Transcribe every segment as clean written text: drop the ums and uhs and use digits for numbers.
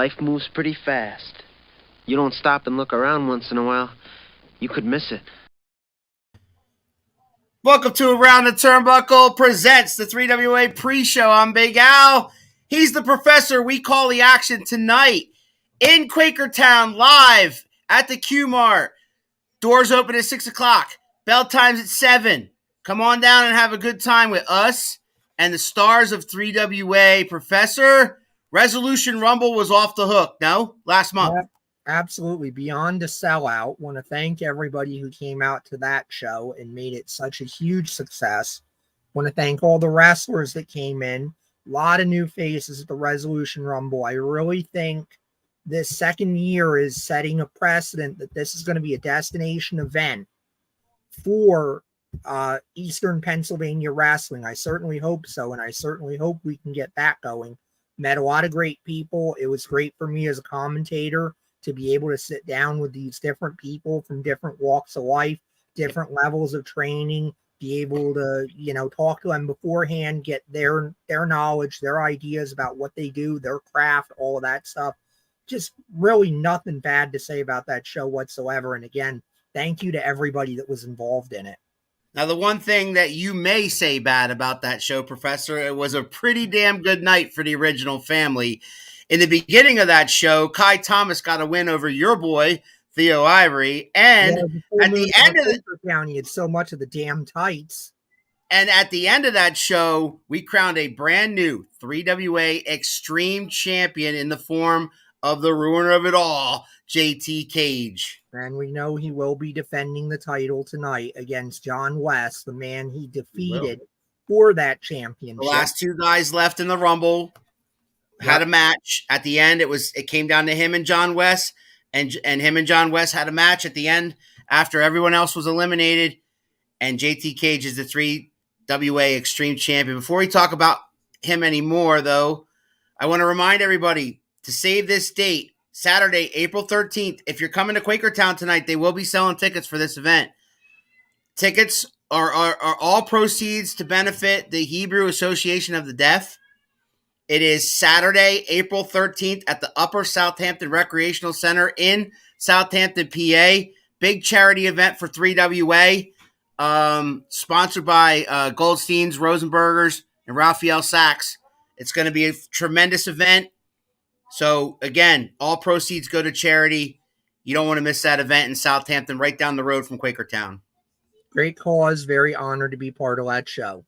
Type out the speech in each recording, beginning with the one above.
Life moves pretty fast. You don't stop and look around once in a while, you could miss it. Welcome to Around the Turnbuckle presents the 3WA pre-show. I'm Big Al. He's the professor. We call the action tonight in Quakertown, live at the QMART. Doors open at 6 o'clock. Bell time's at 7. Come on down and have a good time with us and the stars of 3WA. Professor, Resolution Rumble was off the hook, no? Last month. Yeah, absolutely. Beyond a sellout. Want to thank everybody who came out to that show and made it such a huge success. Want to thank all the wrestlers that came in. A lot of new faces at the Resolution Rumble. I really think this second year is setting a precedent that this is going to be a destination event for Eastern Pennsylvania wrestling. I certainly hope so, and I certainly hope we can get that going. Met a lot of great people. It was great for me as a commentator to be able to sit down with these different people from different walks of life, different levels of training, be able to, talk to them beforehand, get their knowledge, their ideas about what they do, their craft, all of that stuff. Just really nothing bad to say about that show whatsoever. And again, thank you to everybody that was involved in it. Now, the one thing that you may say bad about that show, Professor, it was a pretty damn good night for the original family. In the beginning of that show, Kai Thomas got a win over your boy, Theo Ivory. And at the end of the he had so much of the damn tights. And at the end of that show, we crowned a brand new 3WA Extreme Champion in the form of the ruiner of it all, JT Cage. And we know he will be defending the title tonight against John West, the man he defeated for that championship. The last two guys left in the Rumble had a match. At the end, it came down to him and John West, and him and John West had a match at the end after everyone else was eliminated, and JT Cage is the 3WA Extreme Champion. Before we talk about him anymore, though, I want to remind everybody to save this date, Saturday, April 13th. If you're coming to Quakertown tonight, they will be selling tickets for this event. Tickets are all proceeds to benefit the Hebrew Association of the Deaf. It is Saturday, April 13th at the Upper Southampton Recreational Center in Southampton, PA. Big charity event for 3WA, sponsored by Goldstein's, Rosenbergers, and Raphael Sachs. It's going to be a tremendous event. So, again, all proceeds go to charity. You don't want to miss that event in Southampton, right down the road from Quakertown. Great cause. Very honored to be part of that show.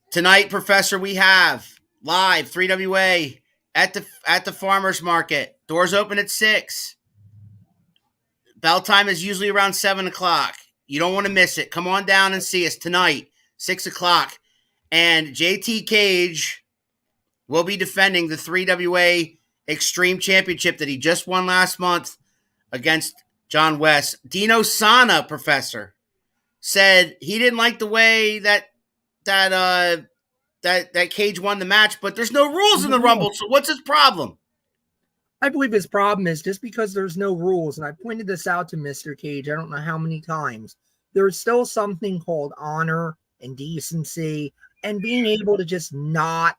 Tonight, Professor, we have live 3WA at the farmers market. Doors open at 6. Bell time is usually around 7 o'clock. You don't want to miss it. Come on down and see us tonight, 6 o'clock. And JT Cage will be defending the 3WA Extreme Championship that he just won last month against John West. Dino Sana, Professor, said he didn't like the way that Cage won the match, but there's no rules in the Rumble, so what's his problem? I believe his problem is just because there's no rules, and I pointed this out to Mr. Cage I don't know how many times, there's still something called honor and decency and being able to just not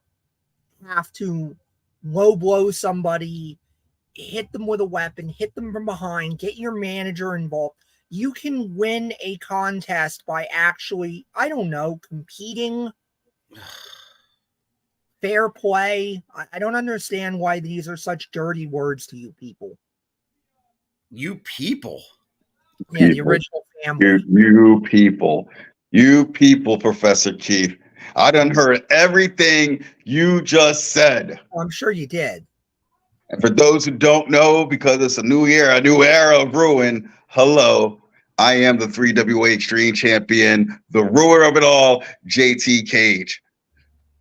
have to low blow somebody, hit them with a weapon, hit them from behind, get your manager involved. You can win a contest by actually, I don't know, competing. Fair play. I don't understand why these are such dirty words to you people. You people? Yeah, the original family. You people, Professor Keith. I done heard everything you just said. I'm sure you did. And for those who don't know, because it's a new year, a new era of ruin, hello, I am the 3WA Extreme Champion, the ruler of it all, JT Cage.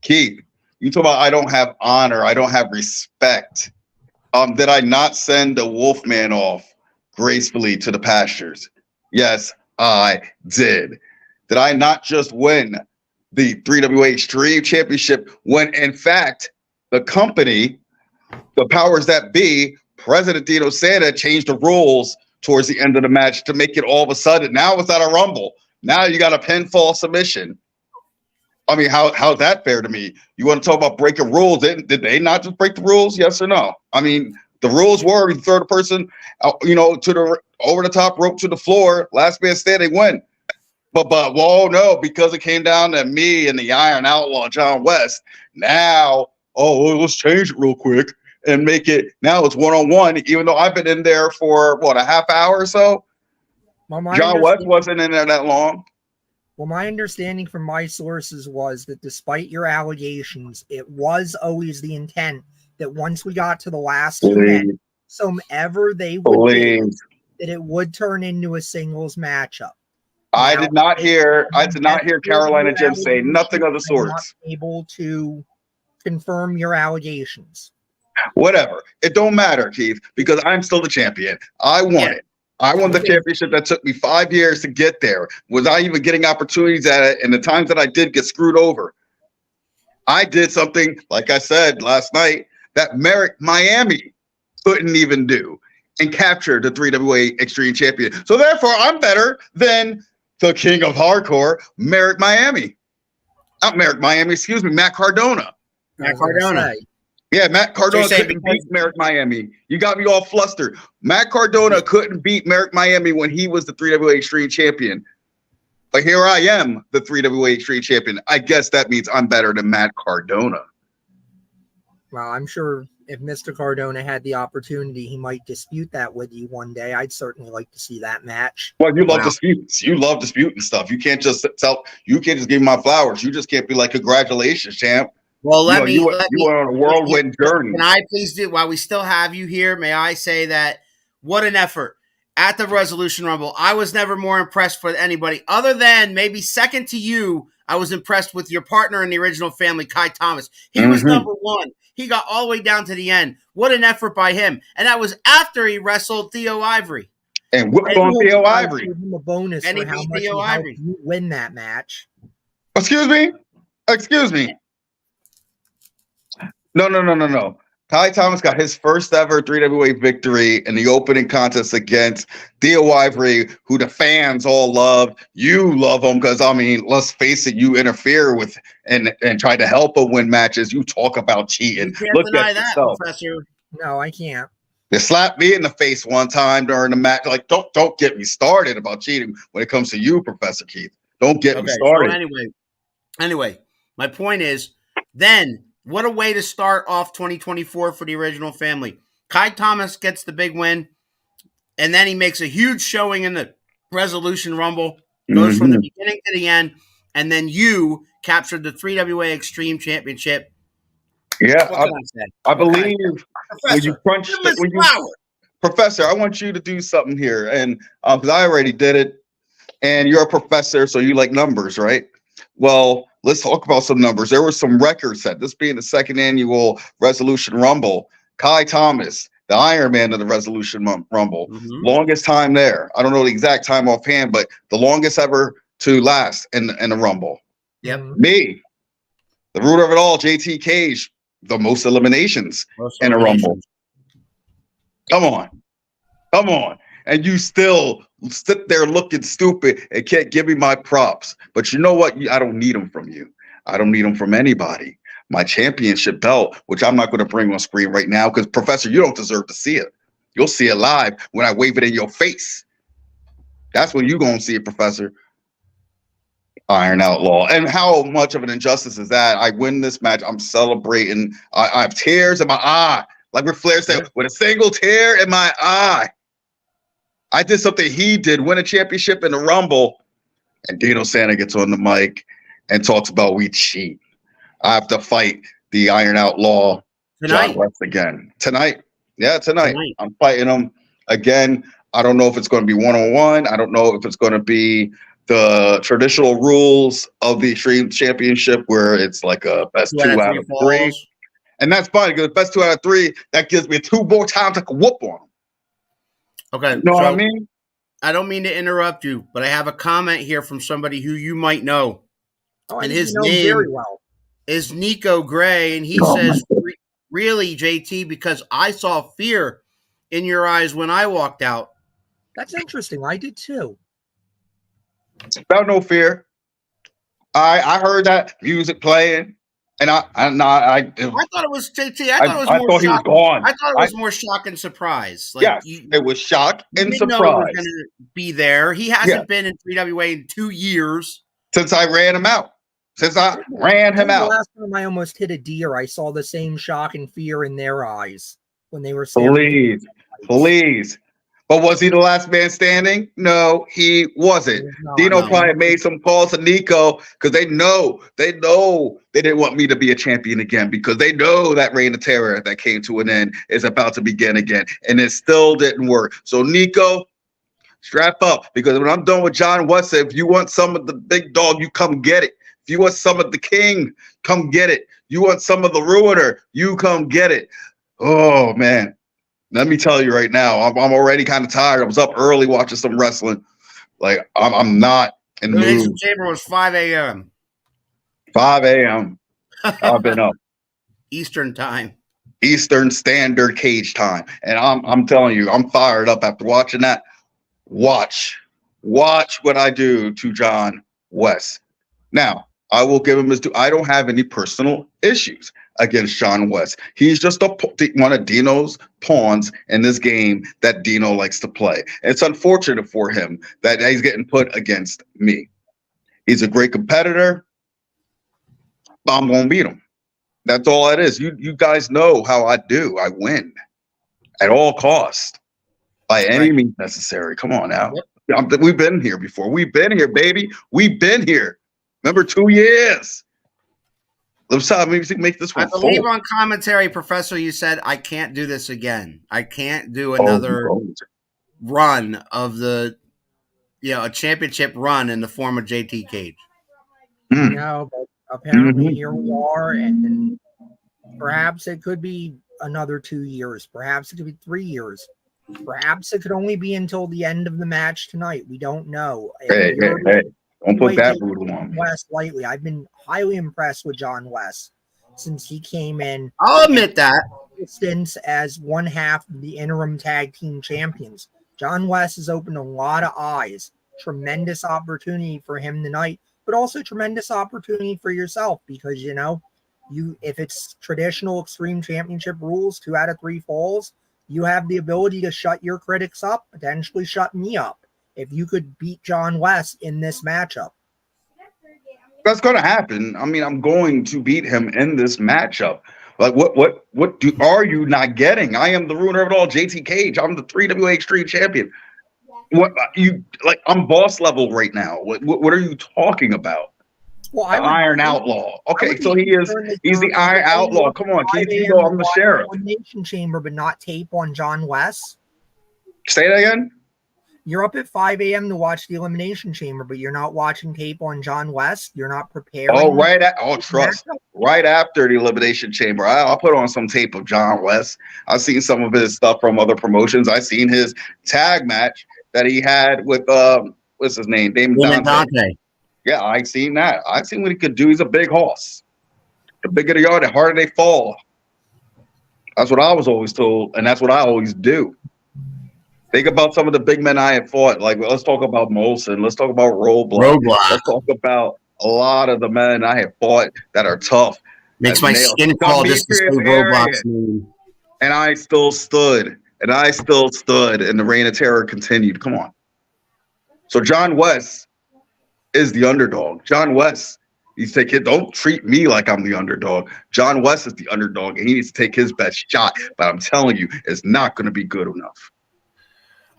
Keith, you talk about I don't have honor, I don't have respect. Did I not send the Wolfman off gracefully to the pastures? Yes, I did. Did I not just win the 3WA Extreme Championship when, in fact, the company, the powers that be, President Dino Santa changed the rules towards the end of the match to make it all of a sudden, now it's not a Rumble. Now you got a pinfall submission. I mean, how's that fair to me? You want to talk about breaking rules? Did they not just break the rules? Yes or no? I mean, the rules were you throw the person, to the over the top rope to the floor. Last man standing win. But whoa, no, because it came down to me and the Iron Outlaw John West. Now, let's change it real quick and make it now it's 1-on-1. Even though I've been in there for what, a half hour or so. Well, John West wasn't in there that long. Well, my understanding from my sources was that despite your allegations, it was always the intent that once we got to the last two men, whomever they would be, that it would turn into a singles matchup. I did not hear Carolina Jim say nothing of the sorts. Not able to confirm your allegations. Whatever. It don't matter, Keith, because I'm still the champion. I won it. I won the championship that took me 5 years to get there. Was I even getting opportunities at it? And the times that I did get screwed over, I did something, like I said last night, that Merrick Miami couldn't even do and capture the 3WA Extreme Champion. So therefore, I'm better than the king of hardcore, Merrick Miami. Not Merrick Miami, excuse me, Matt Cardona. Matt Cardona. Yeah, Matt Cardona couldn't beat Merrick Miami. You got me all flustered. Matt Cardona couldn't beat Merrick Miami when he was the 3WA Extreme Champion. But here I am, the 3WA Extreme Champion. I guess that means I'm better than Matt Cardona. Well, I'm sure if Mr. Cardona had the opportunity, he might dispute that with you one day. I'd certainly like to see that match. Well, you love disputes. You love disputing stuff. You can't just give me my flowers. You just can't be like, congratulations, champ. Well, you went on a whirlwind journey. Can I please do, while we still have you here, may I say that what an effort at the Resolution Rumble. I was never more impressed with anybody other than maybe second to you. I was impressed with your partner in the original family, Kai Thomas. He was number one. He got all the way down to the end. What an effort by him. And that was after he wrestled Theo Ivory. And whipped on Theo Ivory. Give him a bonus and for he how beat much Theo he Ivory. helped you win that match. Excuse me. No. Kai Thomas got his first ever 3WA victory in the opening contest against Theo Ivory, who the fans all love. You love him because, I mean, let's face it, you interfere with and try to help him win matches. You talk about cheating. You can't Look deny at that, yourself. Professor. No, I can't. They slapped me in the face one time during the match. Like, don't get me started about cheating when it comes to you, Professor Keith. Don't get me started. So anyway, my point is, then what a way to start off 2024 for the original family. Kai Thomas gets the big win, and then he makes a huge showing in the Resolution Rumble, goes from the beginning to the end, and then you captured the 3WA Extreme Championship. Yeah, what can I say? I believe when you crunch Professor, I want you to do something here, and because I already did it, and you're a professor, so you like numbers, right? Well, let's talk about some numbers. There were some records set. This being the second annual Resolution Rumble, Kai Thomas, the Iron Man of the Resolution Rumble, longest time there. I don't know the exact time offhand, but the longest ever to last in the Rumble. Yep. Me, the root of it all, JT Cage, the most eliminations in a Rumble. Come on. And you still sit there looking stupid and can't give me my props. But you know what? I don't need them from you. I don't need them from anybody. My championship belt, which I'm not going to bring on screen right now because, Professor, you don't deserve to see it. You'll see it live when I wave it in your face. That's when you're going to see it, Professor. Iron Outlaw. And how much of an injustice is that? I win this match. I'm celebrating. I have tears in my eye. Like Ric Flair said, with a single tear in my eye. I did something he did, win a championship in the Rumble, and Dino Santa gets on the mic and talks about we cheat. I have to fight the Iron Outlaw, John West, again. Tonight. Yeah, tonight. I'm fighting him again. I don't know if it's going to be one-on-one. I don't know if it's going to be the traditional rules of the Extreme Championship where it's like a best 2 out of 3. And that's fine because best 2 out of 3, that gives me 2 more times I can whoop on him. Okay. You know what I mean? I don't mean to interrupt you, but I have a comment here from somebody who you might know. And his name very well is Nico Gray. And he says, really, JT, because I saw fear in your eyes when I walked out. That's interesting. I did too. About no fear. I heard that music playing, and I thought it was JT. I thought it was I more thought he was shock. gone. I thought it was more shock and surprise. Like Yes, it was shock you and didn't know he was surprise. going to be there. He hasn't been in 3WA in 2 years. Since I ran him out. Since I ran him The out. last time I almost hit a deer, I saw the same shock and fear in their eyes when they were standing. Please. But was he the last man standing? No, he wasn't. Dino probably made some calls to Nico because they know they didn't want me to be a champion again because they know that reign of terror that came to an end is about to begin again. And it still didn't work. So Nico, strap up because when I'm done with John West, if you want some of the big dog, you come get it. If you want some of the king, come get it. You want some of the ruiner, you come get it. Oh, man. Let me tell you right now, I'm already kind of tired. I was up early watching some wrestling. Like, I'm not in the mood. The chamber was 5 a.m. 5 a.m. I've been up. Eastern time. Eastern Standard Cage time. And I'm telling you, I'm fired up after watching that. Watch what I do to John West. Now, I will give him his due. I don't have any personal issues against John West. He's just one of Dino's pawns in this game that Dino likes to play. It's unfortunate for him that he's getting put against me. He's a great competitor. I'm going to beat him. That's all it is. You guys know how I do. I win at all costs by any means necessary. Come on now. Yep. We've been here before. We've been here, baby. We've been here. Remember 2 years. Let's make this one. I believe on commentary, Professor, you said I can't do this again. I can't do another run of a championship run in the form of JT Cage. No, but apparently here we are, and perhaps it could be another 2 years. Perhaps it could be 3 years. Perhaps it could only be until the end of the match tonight. We don't know. Hey. Don't put that voodoo on West lightly. I've been highly impressed with John West since he came in. I'll admit that. Since as one half of the interim tag team champions. John West has opened a lot of eyes. Tremendous opportunity for him tonight, but also tremendous opportunity for yourself because, if it's traditional Extreme Championship rules, 2 out of 3 falls, you have the ability to shut your critics up, potentially shut me up. If you could beat John West in this matchup. That's going to happen. I mean, I'm going to beat him in this matchup. Like, what are you not getting? I am the ruiner of it all, JT Cage. I'm the 3WA Extreme Champion. I'm boss level right now. What are you talking about? Well, Iron Outlaw. Okay, so he's the Iron Outlaw. Come on, Keith, I'm the sheriff. Elimination Chamber, but not tape on John West. Say that again? You're up at 5 a.m. to watch the Elimination Chamber, but you're not watching tape on John West. You're not prepared. Right after the Elimination Chamber, I'll put on some tape of John West. I've seen some of his stuff from other promotions. I've seen his tag match that he had with what's his name? Damon Dante. Yeah, I've seen that. I've seen what he could do. He's a big horse. The bigger they are, the harder they fall. That's what I was always told, and that's what I always do. Think about some of the big men I have fought. Like, let's talk about Molson. Let's talk about Roadblock. Let's talk about a lot of the men I have fought that are tough. Makes my skin crawl just to say Roadblock's name. And I still stood. And the reign of terror continued. Come on. So John West is the underdog. John West, don't treat me like I'm the underdog. John West is the underdog, and he needs to take his best shot. But I'm telling you, it's not going to be good enough.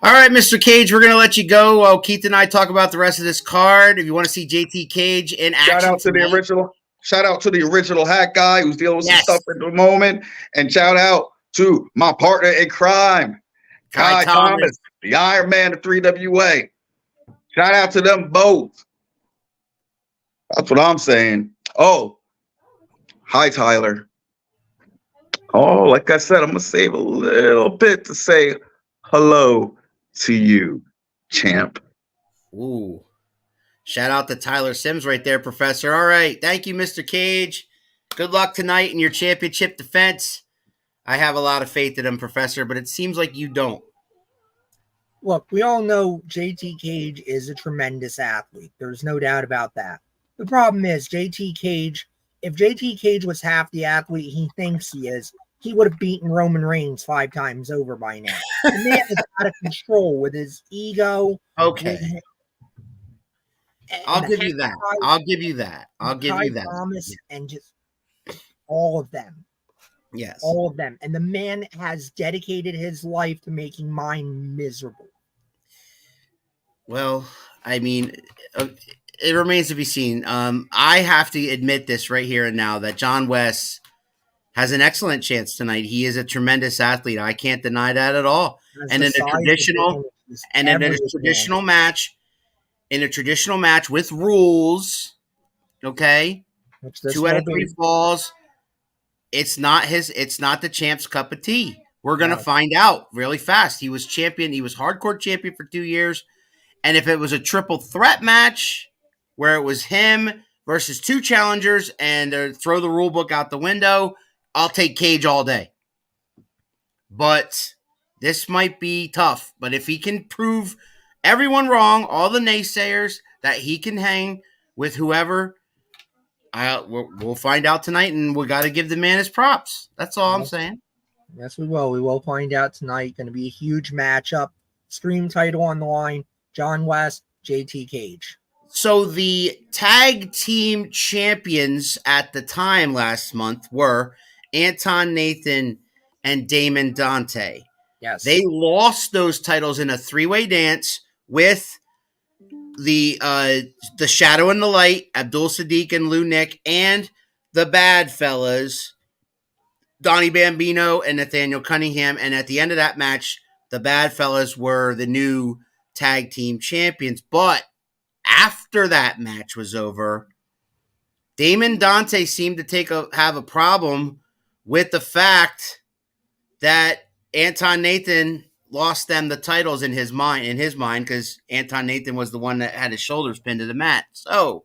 All right, Mr. Cage, we're going to let you go while Keith and I talk about the rest of this card. If you want to see JT Cage in action. Shout out to the original hat guy who's dealing with some stuff at the moment. And shout out to my partner in crime, Kai Thomas, the Iron Man of 3WA. Shout out to them both. That's what I'm saying. Oh, hi, Tyler. Oh, like I said, I'm going to save a little bit to say hello to you, champ. Ooh. Shout out to Tyler Sims right there, Professor. All right. Thank you, Mr. Cage. Good luck tonight in your championship defense. I have a lot of faith in him, Professor, but it seems like you don't. Look, we all know JT Cage is a tremendous athlete. There's no doubt about that. The problem is JT Cage. If JT Cage was half the athlete he thinks he is, he would have beaten Roman Reigns 5 times over by now. The man is out of control with his ego. Okay. I'll And give you that. I'll give you that. I'll give you that. Thomas and just all of them. Yes. All of them. And the man has dedicated his life to making mine miserable. Well, I mean, it remains to be seen. I have to admit this right here and now that John West has an excellent chance tonight. He is a tremendous athlete. I can't deny that at all. And in a traditional match with rules, okay, 2 out of 3 falls. It's not the champ's cup of tea. We're gonna find out really fast. He was champion. He was hardcore champion for 2 years. And if it was a triple threat match where it was him versus 2 challengers and throw the rule book out the window, I'll take Cage all day. But this might be tough. But if he can prove everyone wrong, all the naysayers, that he can hang with whoever, we'll find out tonight, and we got to give the man his props. That's all I'm saying. Yes, we will. We will find out tonight. Going to be a huge matchup. Stream title on the line. John West, JT Cage. So the tag team champions at the time last month were Anton Nathan and Damon Dante. Yes. They lost those titles in a 3-way dance with the Shadow and the Light, Abdul Sadiq and Lou Nick, and the Bad Fellas, Donnie Bambino and Nathaniel Cunningham. And at the end of that match, the Bad Fellas were the new tag team champions. But after that match was over, Damon Dante seemed to have a problem with the fact that Anton Nathan lost them the titles in his mind, because Anton Nathan was the one that had his shoulders pinned to the mat. So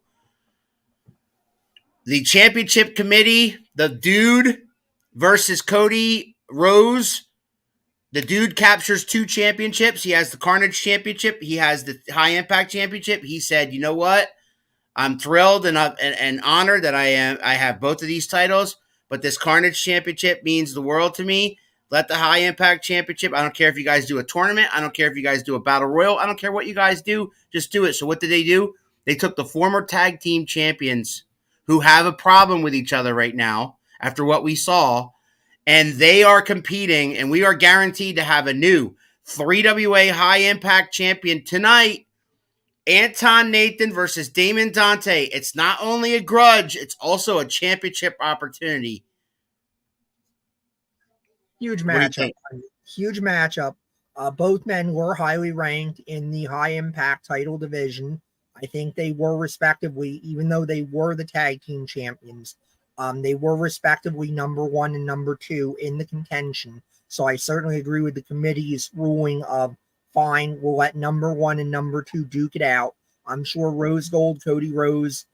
the championship committee, the Dude versus Cody Rhodes. The Dude captures 2 championships. He has the Carnage championship. He has the High Impact championship. He said, "You know what? I'm thrilled and honored that I have both of these titles, but this Carnage championship means the world to me. Let the High Impact championship. I don't care if you guys do a tournament. I don't care if you guys do a battle royal. I don't care what you guys do. Just do it." So what did they do? They took the former tag team champions who have a problem with each other right now after what we saw, and they are competing, and we are guaranteed to have a new 3WA High Impact champion tonight. Anton Nathan versus Damon Dante. It's not only a grudge, it's also a championship opportunity. Huge matchup. Huge matchup. Both men were highly ranked in the High Impact title division. I think they were respectively, even though they were the tag team champions, they were respectively number 1 and number 2 in the contention. So I certainly agree with the committee's ruling of, fine, we'll let number 1 and number 2 duke it out. I'm sure Rose Gold, Cody Rhodes,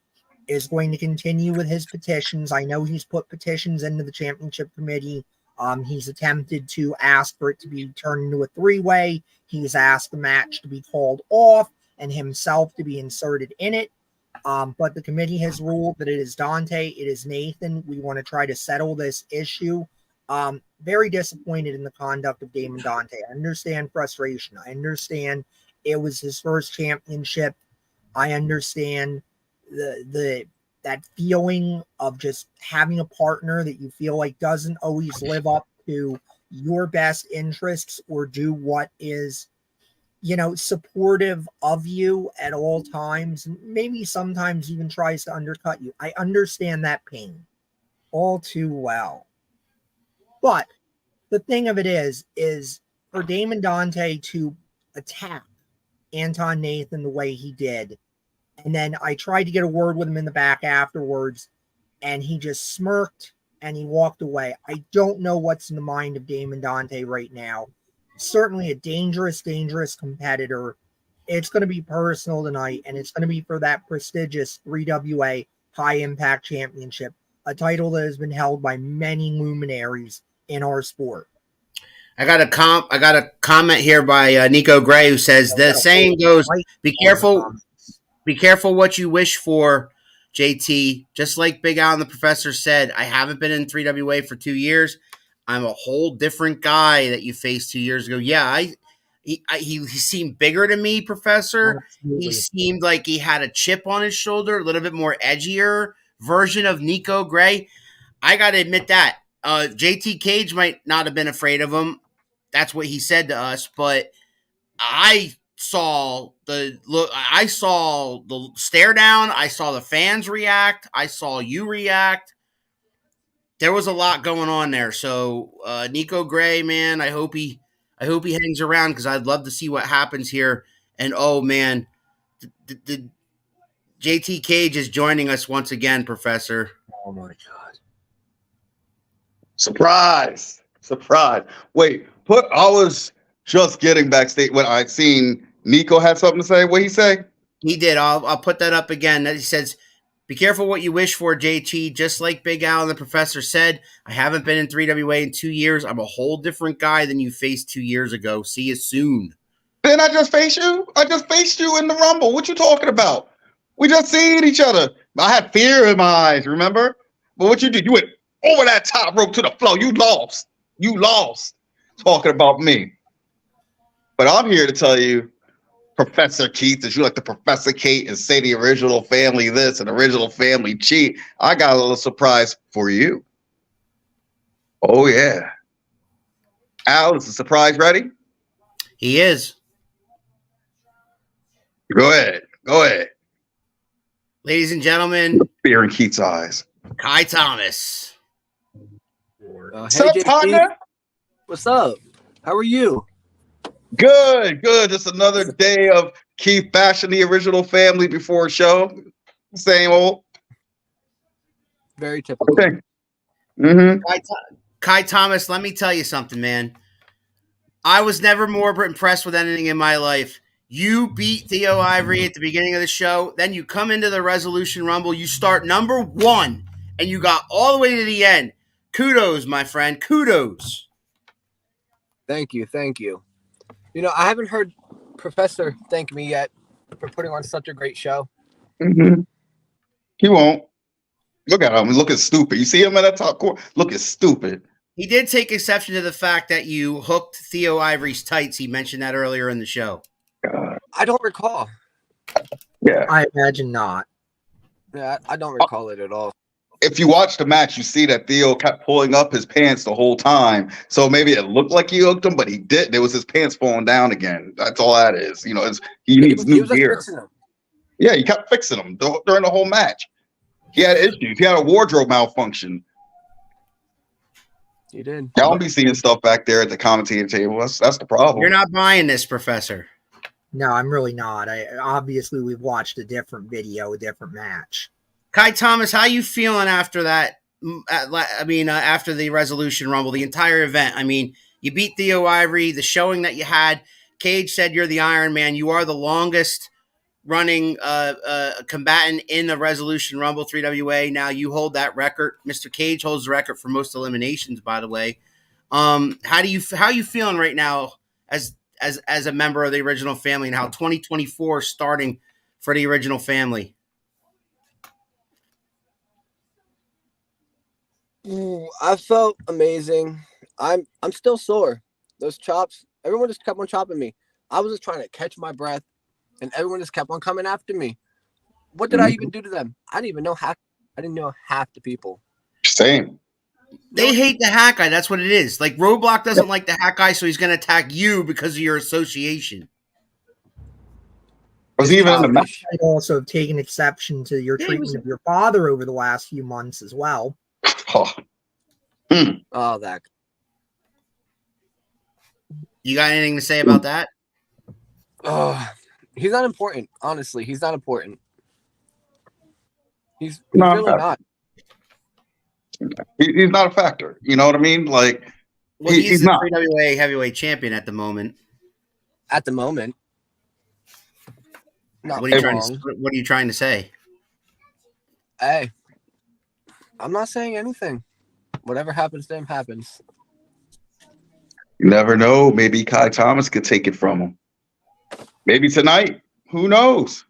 is going to continue with his petitions. I know he's put petitions into the championship committee. He's attempted to ask for it to be turned into a 3-way. He's asked the match to be called off and himself to be inserted in it. But the committee has ruled that it is Dante, it is Nathan. We want to try to settle this issue. Very disappointed in the conduct of Damon Dante. I understand frustration. I understand it was his first championship. I understand that feeling of just having a partner that you feel like doesn't always live up to your best interests or do what is, supportive of you at all times, and maybe sometimes even tries to undercut you. I understand that pain all too well. But the thing of it is for Damon Dante to attack Anton Nathan the way he did, and then I tried to get a word with him in the back afterwards, and he just smirked and he walked away. I don't know what's in the mind of Damon Dante right now. Certainly a dangerous, dangerous competitor. It's going to be personal tonight, and it's going to be for that prestigious 3WA High Impact Championship, a title that has been held by many luminaries in our sport. I got a comment here by Nico Gray, who says the saying goes, be careful what you wish for JT, just like Big Al and the Professor said, I haven't been in 3WA for 2 years. I'm a whole different guy that you faced 2 years ago. Yeah, he seemed bigger to me, Professor. Absolutely. He seemed like he had a chip on his shoulder, a little bit more edgier version of Nico Gray. I got to admit that. JT Cage might not have been afraid of him. That's what he said to us, but I saw the look. I saw the stare down. I saw the fans react. I saw you react. There was a lot going on there. So Nico Gray, man, I hope he hangs around because I'd love to see what happens here. And oh man, the JT Cage is joining us once again, Professor. Oh my God! Surprise! Wait, I was just getting backstage when I seen Nico had something to say. What he say? He did. I'll put that up again. He says, "Be careful what you wish for, JT. Just like Big Al and the Professor said, I haven't been in 3WA in 2 years. I'm a whole different guy than you faced 2 years ago. See you soon." Then I just faced you. I just faced you in the Rumble. What you talking about? We just seen each other. I had fear in my eyes, remember? But what you did, you went over that top rope to the floor. You lost. Talking about me. But I'm here to tell you, Professor Keith, that you like to Professor Kate and say the original family this and original family cheat. I got a little surprise for you. Oh, yeah. Al, is the surprise ready? He is. Go ahead. Ladies and gentlemen, Fear in Keith's eyes. Kai Thomas. What's up, partner? What's up? How are you? Good. Just another day of Keith bashing the original family before a show. Same old. Very typical. Okay. Mm-hmm. Kai Thomas, let me tell you something, man. I was never more impressed with anything in my life. You beat Theo Ivory at the beginning of the show. Then you come into the Resolution Rumble. You start number 1, and you got all the way to the end. Kudos, my friend. Kudos. Thank you. You know, I haven't heard Professor thank me yet for putting on such a great show. Mm-hmm. He won't. Look at him. Looking stupid. You see him in that top corner? Looking stupid. He did take exception to the fact that you hooked Theo Ivory's tights. He mentioned that earlier in the show. God. I don't recall. Yeah. I imagine not. Yeah, I don't recall it at all. If you watch the match, you see that Theo kept pulling up his pants the whole time. So maybe it looked like he hooked him, but he didn't. It was his pants falling down again. That's all that is. You know, he needs new gear. Yeah, he kept fixing them during the whole match. He had issues. He had a wardrobe malfunction. He did. Y'all be seeing stuff back there at the commentating table. That's the problem. You're not buying this, Professor. No, I'm really not. Obviously we've watched a different video, a different match. Kai Thomas, how you feeling after that? After the Resolution Rumble, the entire event. I mean, you beat Theo Ivory, the showing that you had. Cage said you're the Iron Man. You are the longest running combatant in the Resolution Rumble 3WA. Now you hold that record. Mr. Cage holds the record for most eliminations, by the way. How are you feeling right now as a member of the original family, and how 2024 is starting for the original family? I felt amazing. I'm still sore. Those chops, everyone just kept on chopping me. I was just trying to catch my breath, and everyone just kept on coming after me. What did I even do to them? I didn't know half the people. Same. They hate the Hack Guy. That's what it is. Like, Roadblock doesn't like the Hack Guy, so he's going to attack you because of your association. Was he even in the match? I also have taken exception to your treatment of your father over the last few months as well. Oh. Oh, that. You got anything to say about that? Oh, he's not important. Honestly, he's not important. He's No, really not. He's not a factor. You know what I mean? Like, well, he's the not 3WA heavyweight champion at the moment. At the moment. Not what are you trying to say? Hey, I'm not saying anything. Whatever happens to him happens. You never know. Maybe Kai Thomas could take it from him. Maybe tonight. Who knows?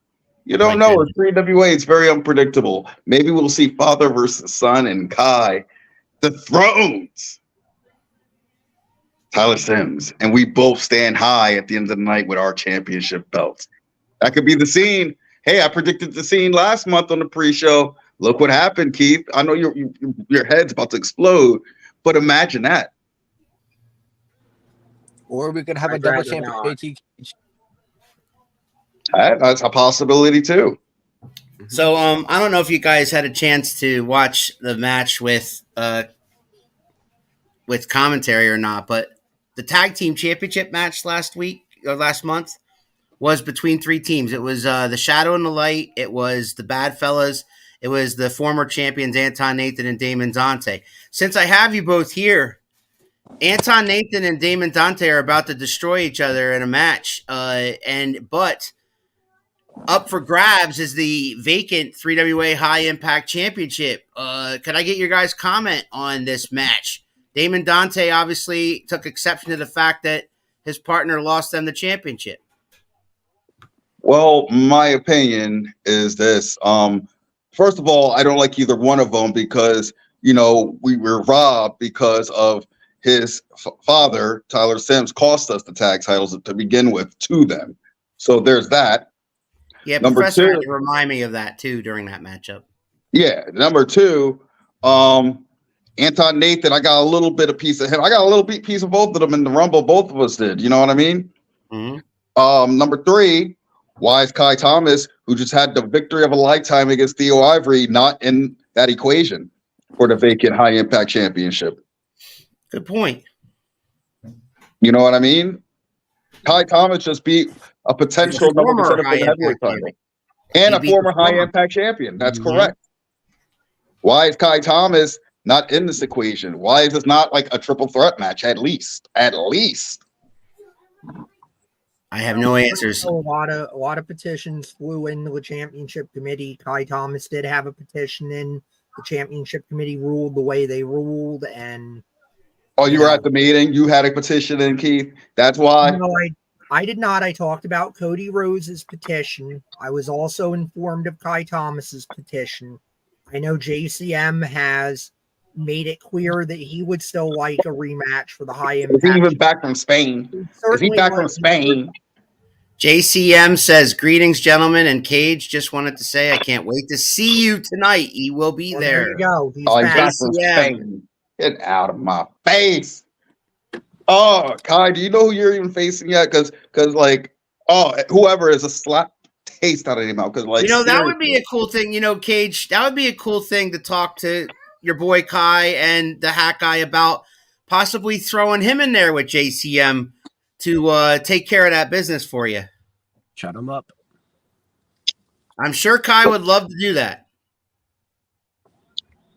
You don't Like know. that. It's 3WA. It's very unpredictable. Maybe we'll see father versus son and Kai. The Thrones. Tyler Sims. And we both stand high at the end of the night with our championship belts. That could be the scene. Hey, I predicted the scene last month on the pre-show. Look what happened, Keith. I know your head's about to explode, but imagine that. Or we could have a I'd double rather champion. not. AT Cage. That's a possibility too. So I don't know if you guys had a chance to watch the match with commentary or not, but the tag team championship match last month was between three teams. It was the Shadow and the Light. It was the Bad Fellas. It was the former champions Anton Nathan and Damon Dante. Since I have you both here, Anton Nathan and Damon Dante are about to destroy each other in a match. But up for grabs is the vacant 3WA High Impact Championship. Could I get your guys' comment on this match? Damon Dante obviously took exception to the fact that his partner lost them the championship. Well, my opinion is this. First of all, I don't like either one of them because, we were robbed because of his father, Tyler Sims, cost us the tag titles to begin with to them. So there's that. Yeah, Number Professor two, had to remind me of that too during that matchup. Yeah. Number two, Anton Nathan, I got a little bit of piece of him. I got a little piece of both of them in the Rumble. Both of us did. You know what I mean? Mm-hmm. Number three, why is Kai Thomas, who just had the victory of a lifetime against Theo Ivory, not in that equation for the vacant High Impact Championship? Good point. You know what I mean? Kai Thomas just beat a potential number one contender for the heavyweight title and a former High Impact champion. That's correct. Why is Kai Thomas not in this equation? Why is this not like a triple threat match? At least. I have no answers. A lot of petitions flew into the championship committee. Kai Thomas did have a petition in. The championship committee ruled the way they ruled, and you were at the meeting. You had a petition in, Keith. That's why. No, I did not. I talked about Cody Rhodes' petition. I was also informed of Kai Thomas's petition. I know JCM has made it clear that he would still like a rematch for the High Impact. Is he even back from Spain? Is he back from Spain? JCM says, "Greetings, gentlemen." And Cage just wanted to say, I can't wait to see you tonight. He will be there. There you go. He's back from Spain. Get out of my face. Oh, Kai, do you know who you're even facing yet? Because whoever is a slap taste out of your mouth. Because that would be a cool thing. Cage, that would be a cool thing to talk to your boy Kai and the Hack Guy about possibly throwing him in there with JCM to take care of that business for you. Shut him up. I'm sure Kai would love to do that.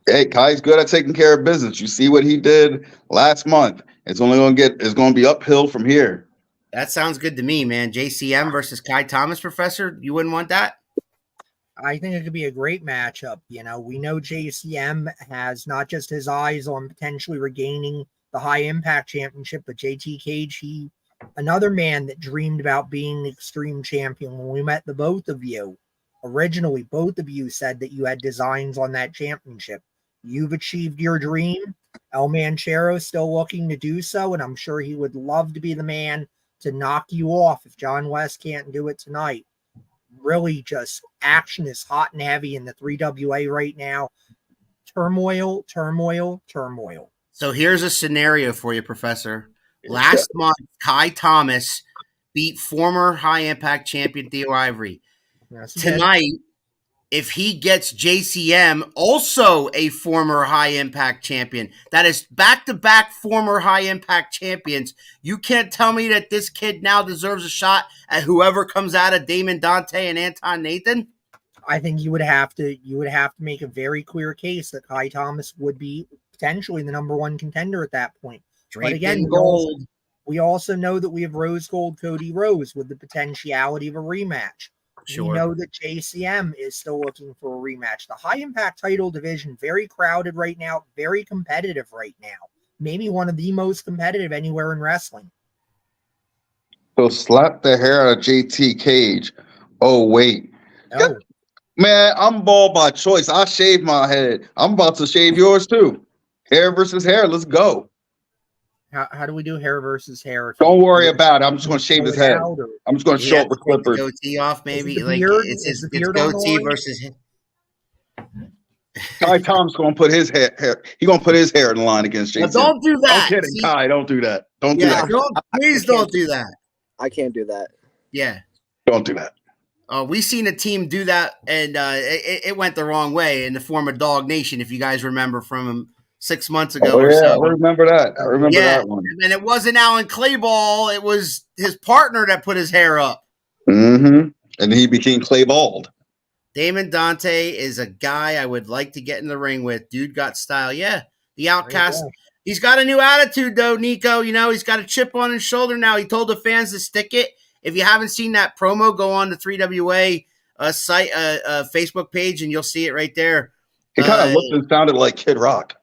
Hey, Kai's good at taking care of business. You see what he did last month. It's going to be uphill from here. That sounds good to me, man. JCM versus Kai Thomas, Professor. You wouldn't want that? I think it could be a great matchup. We know JCM has not just his eyes on potentially regaining the High Impact Championship, but JT Cage, another man that dreamed about being Extreme Champion. When we met the both of you, originally, both of you said that you had designs on that championship. You've achieved your dream. El Manchero still looking to do so, and I'm sure he would love to be the man to knock you off if John West can't do it tonight. Really, just action is hot and heavy in the 3WA right now. Turmoil. So here's a scenario for you, Professor. Last month, Kai Thomas beat former High Impact champion Theo Ivory. Tonight, if he gets JCM, also a former High Impact champion, that is back-to-back former High Impact champions, you can't tell me that this kid now deserves a shot at whoever comes out of Damon Dante and Anton Nathan? I think you would have to make a very clear case that Kai Thomas would be potentially the number one contender at that point. But again, we also know that we have Rose Gold Cody Rose with the potentiality of a rematch. Sure. We know that JCM is still looking for a rematch. The High Impact title division, very crowded right now, very competitive right now. Maybe one of the most competitive anywhere in wrestling. So slap the hair out of JT Cage. Oh, wait. No. Man, I'm bald by choice. I shave my head. I'm about to shave yours too. Hair versus hair. Let's go. How do we do hair versus hair? Don't worry about it. I'm just going to shave his head. I'm just going to He show has up with to take the clippers. goatee off, maybe. the Like beard- it's is his the it's beard on the goatee line? versus. Kai Tom's going to put his hair. He's going to put his hair in line against Now, Jason. don't do I'm that. kidding, See? Kai. Don't do that. Don't do Yeah, that. don't. Please don't do that. I can't do that. Yeah. Don't do that. We seen a team do that, and it went the wrong way in the form of Dog Nation, if you guys remember from 6 months ago or so. I remember that. I remember that one. And it wasn't Alan Clayball. It was his partner that put his hair up. Mm-hmm. And he became clay bald. Damon Dante is a guy I would like to get in the ring with. Dude got style. Yeah, the Outcast. He's got a new attitude, though, Nico. You know, he's got a chip on his shoulder now. He told the fans to stick it. If you haven't seen that promo, go on the 3WA site, Facebook page, and you'll see it right there. He kind of looked and sounded like Kid Rock.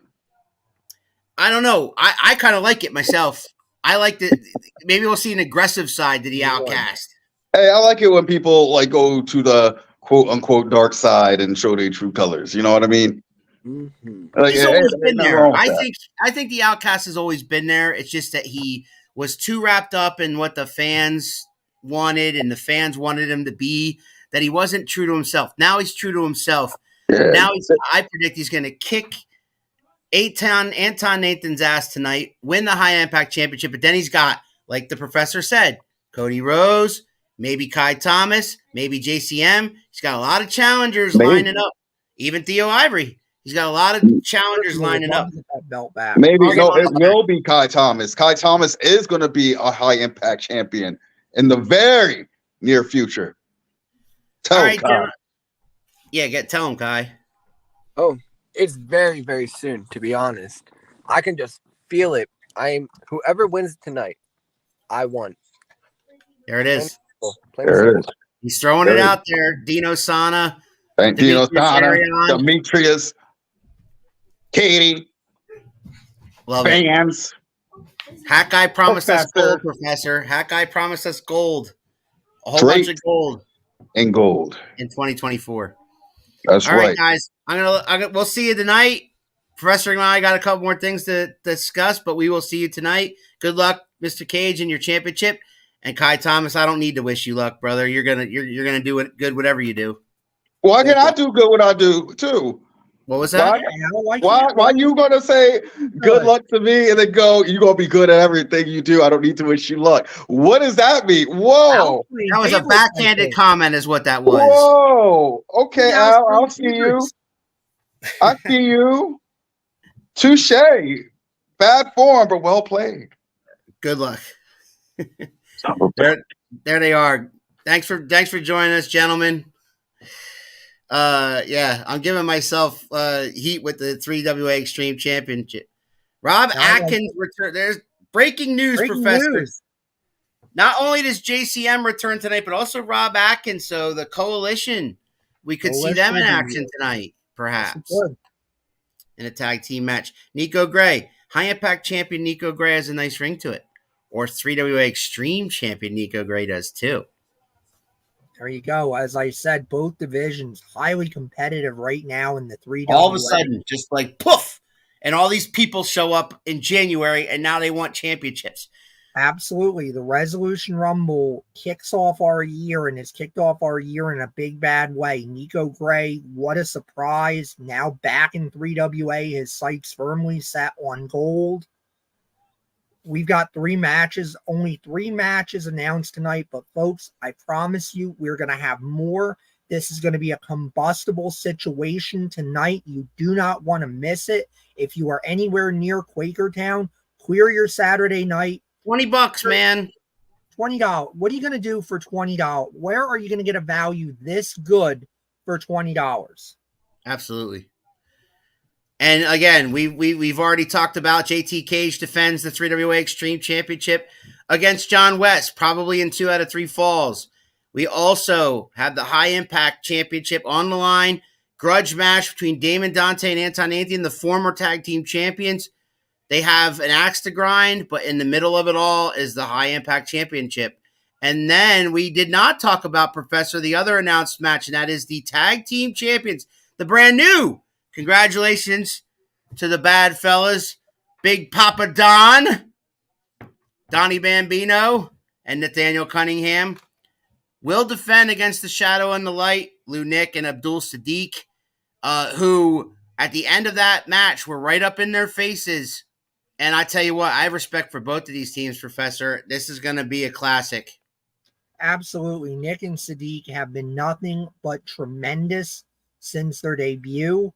I don't know. I kind of like it myself. I like the. Maybe we'll see an aggressive side to the Outcast. Hey, I like it when people like go to the quote unquote dark side and show their true colors. You know what I mean? Mm-hmm. Like, He's always been there. I that. think the Outcast has always been there. It's just that he was too wrapped up in what the fans wanted, and the fans wanted him to be. That he wasn't true to himself. Now he's true to himself. Yeah. Now I predict he's going to kick Anton Nathan's ass tonight, win the High Impact Championship, but then he's got, like the professor said, Cody Rhodes, maybe Kai Thomas, maybe JCM. He's got a lot of challengers lining up. Even Theo Ivory. He's got a lot of challengers lining up. That belt back. Maybe it will be Kai Thomas. Kai Thomas is going to be a High Impact champion in the very near future. Tell him, Kai. Tell him, Kai. Oh, it's very, very soon, to be honest. I can just feel it. Whoever wins tonight, I won. There it is. There it is. He's throwing it out there. Dino Sana. Dino Sana. Demetrius. Katie. Love fans. Hat guy promised us gold, Professor. Hat guy promised us gold. A whole bunch of gold. And gold. In 2024. That's All right, guys. We'll see you tonight. Professor and I got a couple more things to discuss, but we will see you tonight. Good luck, Mr. Cage, in your championship. And Kai Thomas, I don't need to wish you luck, brother. You're gonna do it good, whatever you do. Why can I do good what I do too? What was that? Why you gonna say good luck to me and then go, you're gonna be good at everything you do? I don't need to wish you luck. What does that mean? Whoa. That was a backhanded comment, is what that was. Whoa. Okay, Al, I'll see you. I see you. Touche. Bad form, but well played. Good luck. There they are. Thanks for joining us, gentlemen. I'm giving myself heat with the 3WA Extreme Championship. Rob Atkins return. There's breaking news, Professor. Not only does JCM return tonight, but also Rob Atkins. So the coalition, we could see them in action tonight, perhaps, in a tag team match. Nico Gray, High Impact Champion Nico Gray has a nice ring to it. Or 3WA Extreme Champion Nico Gray does too. There you go. As I said, both divisions highly competitive right now in the 3WA. All of a sudden, just like poof, and all these people show up in January, and now they want championships. Absolutely. The Resolution Rumble kicks off our year, and has kicked off our year in a big, bad way. Nico Gray, what a surprise. Now back in 3WA, his sights firmly set on gold. We've got 3 matches, only 3 matches announced tonight. But folks, I promise you, we're going to have more. This is going to be a combustible situation tonight. You do not want to miss it. If you are anywhere near Quakertown, clear your Saturday night. $20, man. $20. What are you going to do for $20? Where are you going to get a value this good for $20? Absolutely. And again, we've already talked about JT Cage defends the 3WA Extreme Championship against John West, probably in 2 out of 3 falls. We also have the High Impact Championship on the line. Grudge match between Damon Dante and Anton Nathan, the former tag team champions. They have an axe to grind, but in the middle of it all is the High Impact Championship. And then we did not talk about, Professor, the other announced match, and that is the tag team champions, the brand new. Congratulations to the bad fellas, Big Papa Don, Donnie Bambino, and Nathaniel Cunningham will defend against the Shadow and the Light, Lou Nick and Abdul Sadiq, who at the end of that match were right up in their faces. And I tell you what, I have respect for both of these teams, Professor. This is going to be a classic. Absolutely. Nick and Sadiq have been nothing but tremendous since their debut.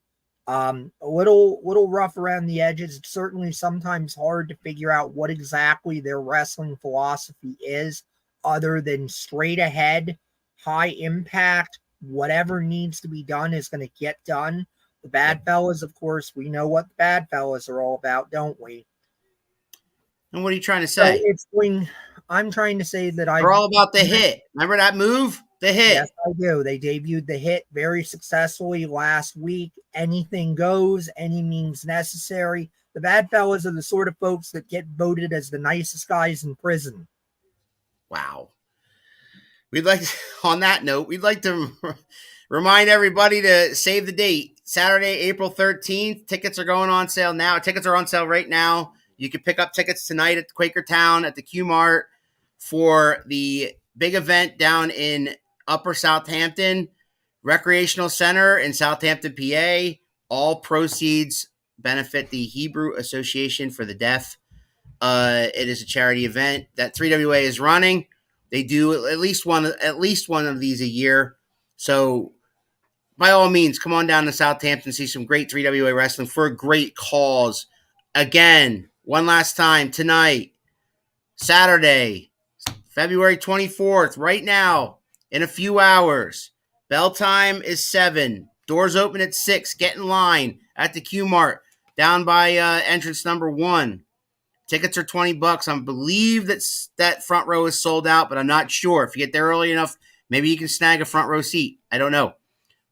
A little rough around the edges. It's certainly sometimes hard to figure out what exactly their wrestling philosophy is, other than straight ahead, high impact, whatever needs to be done is going to get done. The Bad Fellas, of course, we know what the Bad Fellas are all about, don't we? And what are you trying to say? So I'm trying to say that We're all about the hit. Remember that move? The hit. Yes, I do. They debuted the hit very successfully last week. Anything goes, any means necessary. The Bad Fellas are the sort of folks that get voted as the nicest guys in prison. Wow. On that note, we'd like to remind everybody to save the date. Saturday, April 13th. Tickets are going on sale now. Tickets are on sale right now. You can pick up tickets tonight at Quakertown at the QMART for the big event down in Upper Southampton Recreational Center in Southampton, PA. All proceeds benefit the Hebrew Association for the Deaf. It is a charity event that 3WA is running. They do at least one of these a year. So by all means, come on down to Southampton, see some great 3WA wrestling for a great cause. Again, one last time tonight, Saturday, February 24th, right now, in a few hours. Bell time is 7. Doors open at 6. Get in line at the QMART down by entrance number 1. Tickets are $20. I believe that front row is sold out, but I'm not sure. If you get there early enough, maybe you can snag a front row seat. I don't know.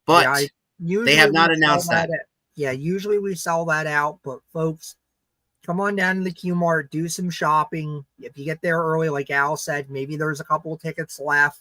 But they have not announced that. Usually we sell that out, but folks, come on down to the QMART, do some shopping. If you get there early, like Al said, maybe there's a couple of tickets left.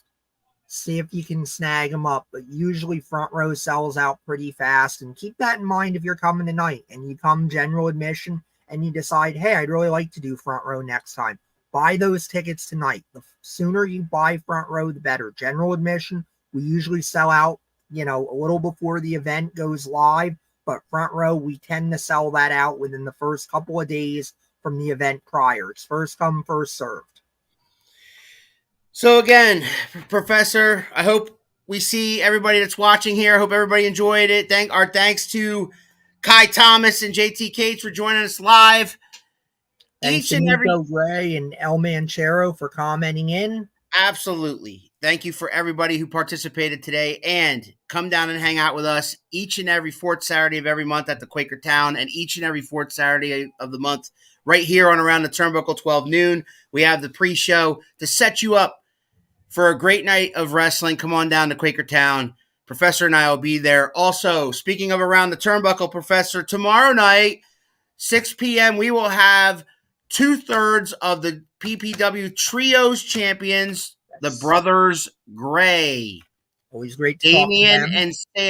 See if you can snag them up. But usually front row sells out pretty fast. And keep that in mind if you're coming tonight and you come general admission and you decide, hey, I'd really like to do front row next time. Buy those tickets tonight. The sooner you buy front row, the better. General admission, we usually sell out, a little before the event goes live. But front row, we tend to sell that out within the first couple of days from the event prior. It's first come, first served. So again, Professor, I hope we see everybody that's watching here. I hope everybody enjoyed it. Our thanks to Kai Thomas and JT Cates for joining us live. Thanks to Nico Gray and El Manchero for commenting in. Absolutely. Thank you for everybody who participated today, and come down and hang out with us each and every fourth Saturday of every month at the Quakertown, and each and every fourth Saturday of the month right here on Around the Turnbuckle, 12 noon. We have the pre-show to set you up for a great night of wrestling. Come on down to Quakertown. Professor and I will be there. Also, speaking of Around the Turnbuckle, Professor, tomorrow night, 6 p.m., we will have 2/3 of the PPW Trios champions, the Brothers Gray. Always great to talk to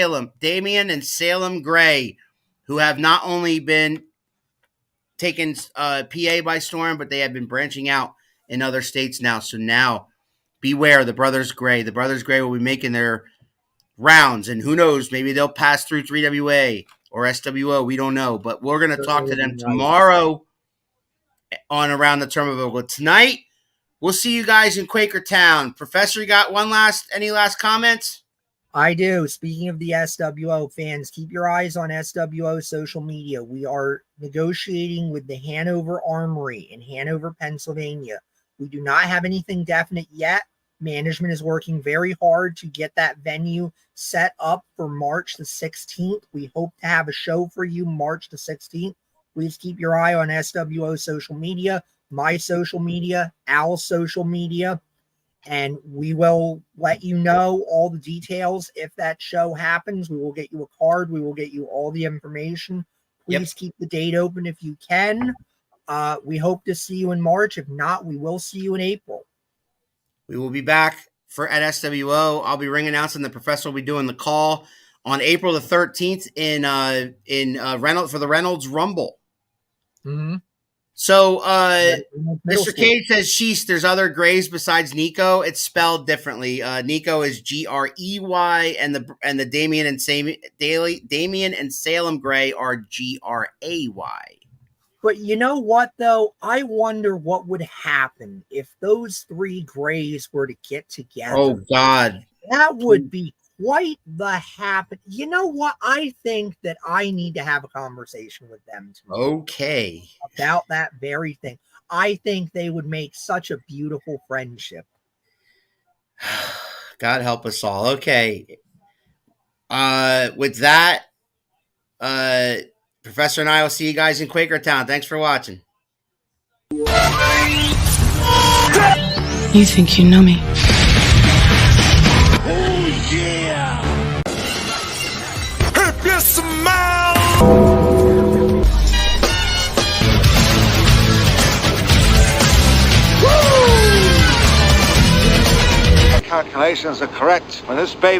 them. Damian and Salem Gray, who have not only been taken PA by storm, but they have been branching out in other states now. So now, beware the Brothers Gray. The Brothers Gray will be making their rounds, and who knows, maybe they'll pass through 3WA or SWO. We don't know, but we're going to talk to them tomorrow on Around the Turnbuckle. Tonight, we'll see you guys in Quakertown. Professor, you got any last comments? I do. Speaking of the SWO fans, keep your eyes on SWO social media. We are negotiating with the Hanover Armory in Hanover, Pennsylvania. We do not have anything definite yet. Management is working very hard to get that venue set up for March the 16th. We hope to have a show for you March the 16th. Please keep your eye on SWO social media, my social media, Al's social media, and we will let you know all the details. If that show happens, we will get you a card. We will get you all the information. Please keep the date open if you can. We hope to see you in March. If not, we will see you in April. We will be back at SWO. I'll be ring announcing. The professor will be doing the call on April the 13th in Reynolds for the Reynolds Rumble. Mm-hmm. So Mr. Cage says, sheesh, there's other Grays besides Nico. It's spelled differently. Nico is Grey, and the Damien and Salem Gray are Gray. But you know what, though? I wonder what would happen if those three Grays were to get together. Oh, God. That would be quite the happen. You know what? I think that I need to have a conversation with them tomorrow. Okay. About that very thing. I think they would make such a beautiful friendship. God help us all. Okay. With that, Professor and I will see you guys in Quakertown. Thanks for watching. You think you know me? Oh, yeah. If you smile. Calculations are correct. When this baby